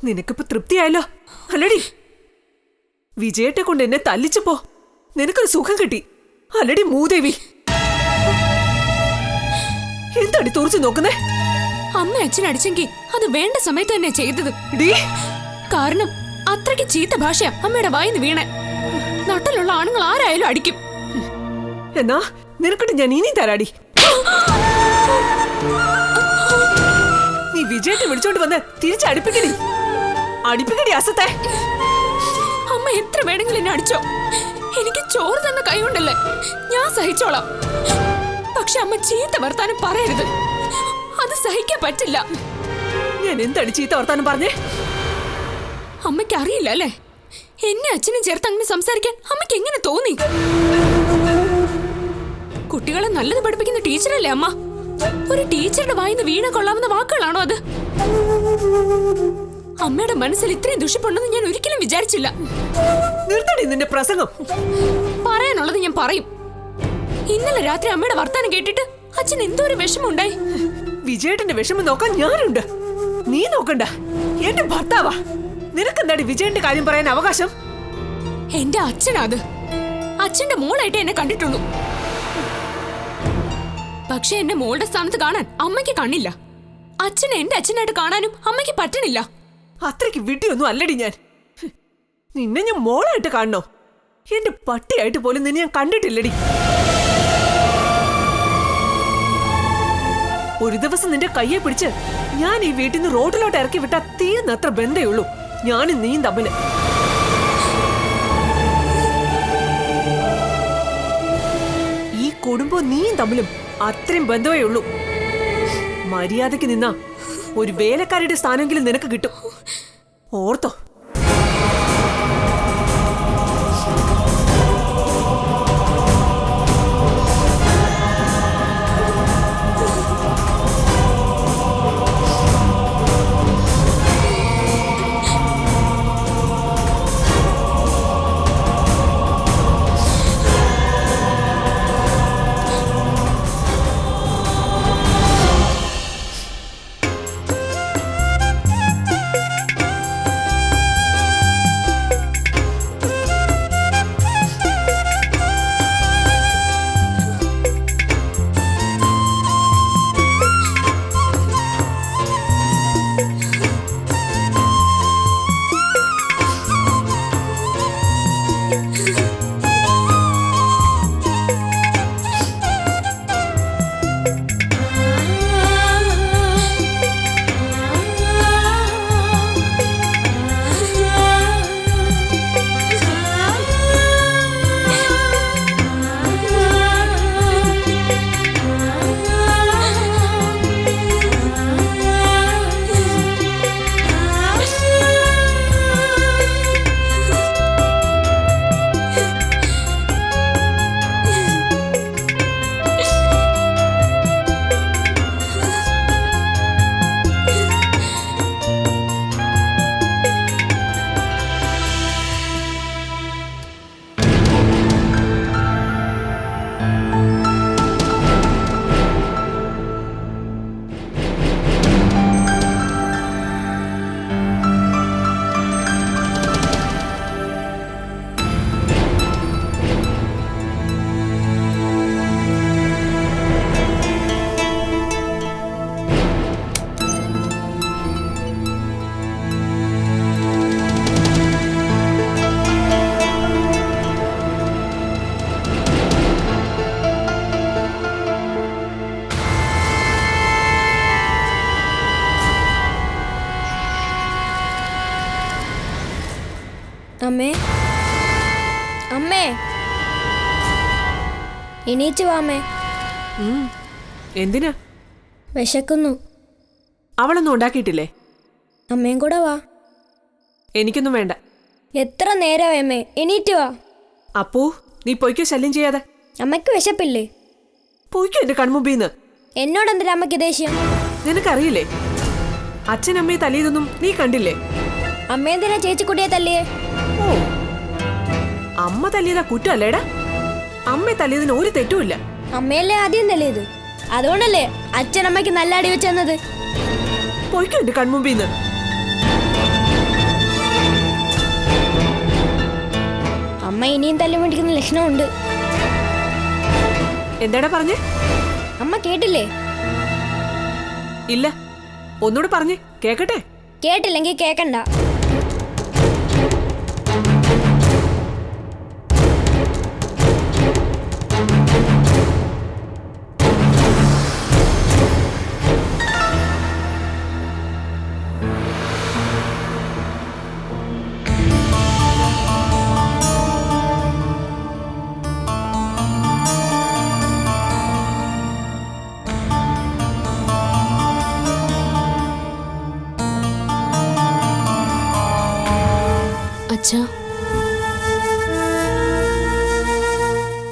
നിനക്കിപ്പോ തൃപ്തിയായല്ലോ അല്ലടി? വിജയേട്ടെ കൊണ്ട് എന്നെ തല്ലിച്ചപ്പോ നിനക്കൊരു സുഖം കിട്ടി അല്ലടി മൂദേവി? എന്താടി തുറച്ചു നോക്കുന്നേ? അമ്മ അച്ഛനടിച്ചെങ്കിൽ അത് വേണ്ട സമയത്ത് തന്നെ ചെയ്തത്. കാരണം അത്രയ്ക്ക് ചീത്ത ഭാഷ അമ്മയുടെ വായിന്ന് വീണേ. നാട്ടിലുള്ള ആണുങ്ങൾ ആരായാലും അടിക്കും. എന്നാ നിനക്കിട്ട് ഞാൻ ഇനി തരാടി. നീ വിജയേട്ടെ വിളിച്ചോണ്ട് വന്ന് തിരിച്ചടിപ്പിക്കടി. അടിപ്പിക്കടി അസത്തെ. അമ്മ എത്ര വേണമെങ്കിലും എന്നെ അടിച്ചോ. എനിക്ക് ചോറ് തന്ന കൈ കൊണ്ടല്ലേ, ഞാൻ സഹിച്ചോളാം. പക്ഷെ അമ്മ ചീത്ത വർത്താനം പറയരുത്, അത് സഹിക്കാൻ പറ്റില്ല. ഞാൻ എന്തടി ചീത്ത വർത്താനം പറഞ്ഞേ? അമ്മയ്ക്ക് അറിയില്ല അല്ലേ? എന്നെ അച്ഛനും ചേർത്ത് അങ്ങനെ സംസാരിക്കാൻ അമ്മയ്ക്ക് എങ്ങനെ തോന്നി? കുട്ടികളെ നല്ലത് പഠിപ്പിക്കുന്ന ടീച്ചറല്ലേ അമ്മ? ഒരു ടീച്ചറുടെ വായിന്ന് വീണ കൊള്ളാവുന്ന വാക്കുകളാണോ അത്? അമ്മയുടെ മനസ്സിൽ ഇത്രയും ദുഷിപ്പുണ്ടെന്ന് ഞാൻ ഒരിക്കലും വിചാരിച്ചില്ല. നിർത്തടി നിന്റെ പ്രസംഗം. പറയാനുള്ളത് ഞാൻ പറയും. ഇന്നലെ രാത്രി അമ്മയുടെ വർത്താനം കേട്ടിട്ട് അച്ഛൻ എന്തോ ഒരു വിഷമമുണ്ടായി. വിജയേട്ടന്റെ വിഷമം നോക്കാൻ ഞാനുണ്ട്, നീ നോക്കണ്ട. എന്റെ ഭർത്താവാ. നിനക്കെന്താടി വിജയന്റെ കാര്യം പറയാൻ അവകാശം? എന്റെ അച്ഛനാ അത്. അച്ഛന്റെ മോളായിട്ട് എന്നെ കണ്ടിട്ടുള്ളൂ. പക്ഷെ എന്നെ മോളുടെ സ്ഥാനത്ത് കാണാൻ അമ്മയ്ക്ക് കണ്ണില്ല. അച്ഛനെ എന്റെ അച്ഛനായിട്ട് കാണാനും അമ്മയ്ക്ക് പറ്റണില്ല. അത്രയ്ക്ക് വിട്ടിയൊന്നും അല്ലടി ഞാൻ. നിന്നെ ഞാൻ മോളായിട്ട് കാണണോ? എന്റെ പട്ടിയായിട്ട് പോലും നിന്നെ ഞാൻ കണ്ടിട്ടില്ലടി. ഒരു ദിവസം നിന്റെ കയ്യെ പിടിച്ച് ഞാൻ ഈ വീട്ടിൽ നിന്ന് റോഡിലോട്ട് ഇറക്കി വിട്ടാ തീർന്നത്ര ബന്ധേ ഉള്ളൂ ഞാനും നീയും തമ്മില്. ഈ കുടുംബവും നീയും തമ്മിലും അത്രയും ബന്ധമേ ഉള്ളൂ. മര്യാദയ്ക്ക് നിന്നാ ഒരു വേലക്കാരുടെ സ്ഥാനമെങ്കിലും നിനക്ക് കിട്ടും, ഓർത്തോ? അമ്മേ, അമ്മേ, എണീറ്റ് വാ അമ്മേ. എന്തിനാ? വിശക്കുന്നു. അവളൊന്നും ഉണ്ടാക്കിയിട്ടില്ലേ? അമ്മയും കൂടെ വാ. എനിക്കൊന്നും വേണ്ട. എത്ര നേരമായി അമ്മേ, എണീറ്റ് വാ. അപ്പൂ, നീ പൊയ്ക്കോ, ശല്യം ചെയ്യാതെ. അമ്മയ്ക്ക് വിശപ്പില്ലേ? പൊയ്ക്കോ എന്റെ കൺമുമ്പീന്ന്. എന്നോടെന്തിനാ അമ്മയ്ക്ക് ദേഷ്യം? നിനക്കറിയില്ലേ അച്ഛനമ്മയെ തല്ലിയതൊന്നും നീ കണ്ടില്ലേ? അമ്മയെന്തിനാ ചേച്ചിക്കുട്ടിയെ തല്ലിയേ? ഓ, അമ്മ തല്ലിയതാ കുറ്റമല്ലേടാ? അമ്മയെ തല്ലിയതിന് ഒരു തെറ്റുമില്ല. അമ്മയല്ലേ ആദ്യം തല്ലിയത്, അതുകൊണ്ടല്ലേ അച്ഛനമ്മയ്ക്ക് നല്ല അടി വെച്ചെന്നത്. പൊയ്ക്കോ എന്റെ കൺമുമ്പീന്ന്. ഇനിയും തല്ലി മേടിക്കുന്ന ലക്ഷണമുണ്ട്. എന്താടാ പറഞ്ഞേ? അമ്മ കേട്ടില്ലേ? ഇല്ല, ഒന്നുകൂടെ പറഞ്ഞേ കേക്കട്ടെ. കേട്ടില്ലെങ്കിൽ കേക്കണ്ട. അച്ഛാ,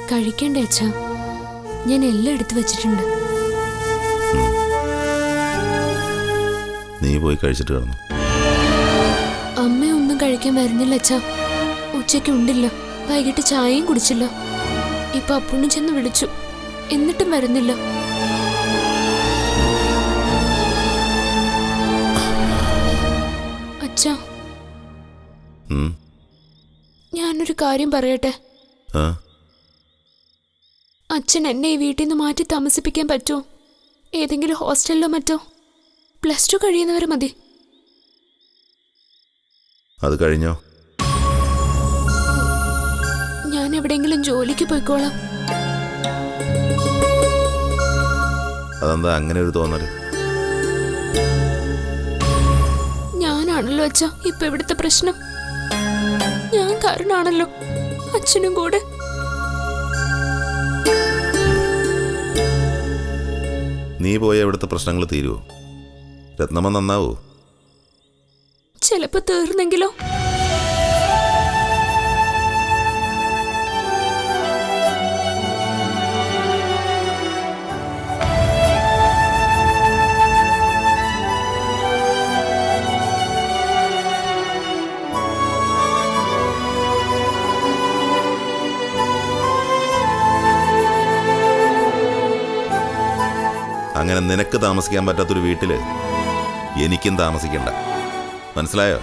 കഴിക്കണ്ടേ അച്ഛാ? ഞാൻ എല്ലാം എടുത്തു വെച്ചിട്ടുണ്ട്. നീ പോയി കഴിച്ചിട്ട് കിടന്നു. അമ്മയൊന്നും കഴിക്കാൻ വരുന്നില്ല അച്ഛാ. ഉച്ചയ്ക്ക് ഉണ്ടില്ല, വൈകിട്ട് ചായയും കുടിച്ചില്ല. ഇപ്പൊ അപ്പുണ്ണി ചെന്ന് വിളിച്ചു, എന്നിട്ടും വരുന്നില്ല. അച്ഛാ, ഞാനൊരു കാര്യം പറയട്ടെ? അച്ഛൻ എന്നെ ഈ വീട്ടിൽ നിന്ന് മാറ്റി താമസിപ്പിക്കാൻ പറ്റുമോ? ഏതെങ്കിലും ഹോസ്റ്റലിലോ മറ്റോ? +2 കഴിയുന്നവരെ മതി. അത് കഴിഞ്ഞോ? ഞാൻ എവിടെയെങ്കിലും ജോലിക്ക് പോയിക്കോളാം. അതെന്താ അങ്ങനെ ഒരു തോന്നല്? ഞാനാണല്ലോ അച്ഛാ ഇപ്പൊ ഇവിടുത്തെ പ്രശ്നം. ഞാൻ കാരണമാണല്ലോ അച്ഛനും കൂടെ. നീ പോയ ഇവിടുത്തെ പ്രശ്നങ്ങൾ തീരുവോ? രത്നമ്മ നന്നാവോ? ചിലപ്പോ തീർന്നെങ്കിലോ? അങ്ങനെ നിനക്ക് താമസിക്കാൻ പറ്റാത്തൊരു വീട്ടില് എനിക്കും താമസിക്കണ്ട. മനസ്സിലായോ?